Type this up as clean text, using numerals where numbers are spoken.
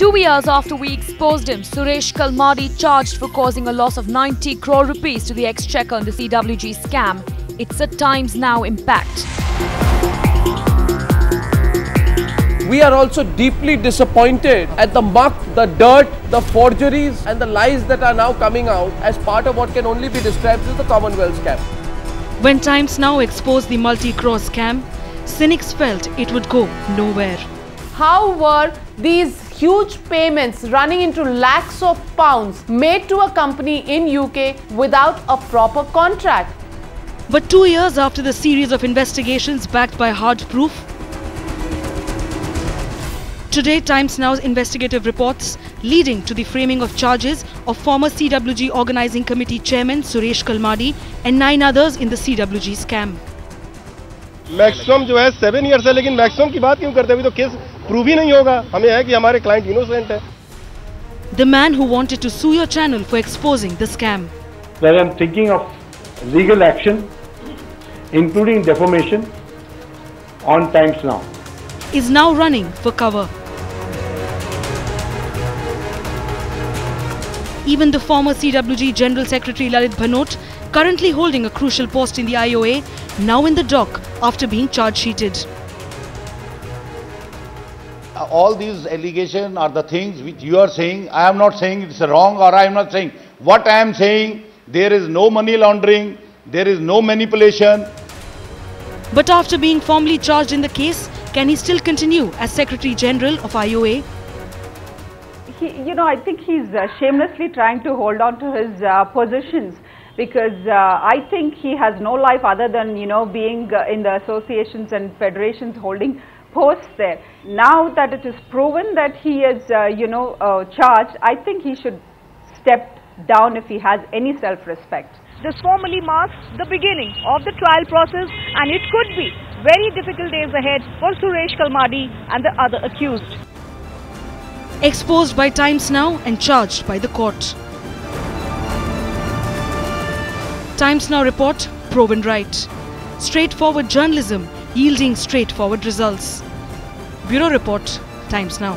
2 years after we exposed him, Suresh Kalmadi charged for causing a loss of 90 crore rupees to the exchequer in the CWG scam. It's a Times Now impact. We are also deeply disappointed at the muck, the dirt, the forgeries and the lies that are now coming out as part of what can only be described as the Commonwealth scam. When Times Now exposed the multi-crore scam, cynics felt it would go nowhere. How were these huge payments running into lakhs of pounds made to a company in UK without a proper contract? But 2 years after the series of investigations backed by hard proof, today Times Now's investigative reports leading to the framing of charges of former CWG Organising Committee Chairman Suresh Kalmadi and 9 others in the CWG scam. Maximum जो है 7 years है, लेकिन maximum की बात क्यों करते हैं? अभी तो केस प्रूव ही नहीं होगा. हमें है कि हमारे क्लाइंट इनोसेंट है. The man who wanted to sue your channel for exposing the scam. That I'm thinking of legal action, including defamation, on Times Now, is now running for cover. Even the former CWG General Secretary Lalit Bhanot, currently holding a crucial post in the IOA, now in the dock after being charge-sheeted. All these allegations are the things which you are saying. I am not saying it's wrong, or I am not saying. What I am saying, there is no money laundering, there is no manipulation. But after being formally charged in the case, can he still continue as Secretary General of IOA? I think he's shamelessly trying to hold on to his positions, because I think he has no life other than, being in the associations and federations holding posts there. Now that it is proven that he is, charged, I think he should step down if he has any self-respect. This formally marks the beginning of the trial process, and it could be very difficult days ahead for Suresh Kalmadi and the other accused. Exposed by Times Now and charged by the court. Times Now report proven right. Straightforward journalism yielding straightforward results. Bureau Report, Times Now.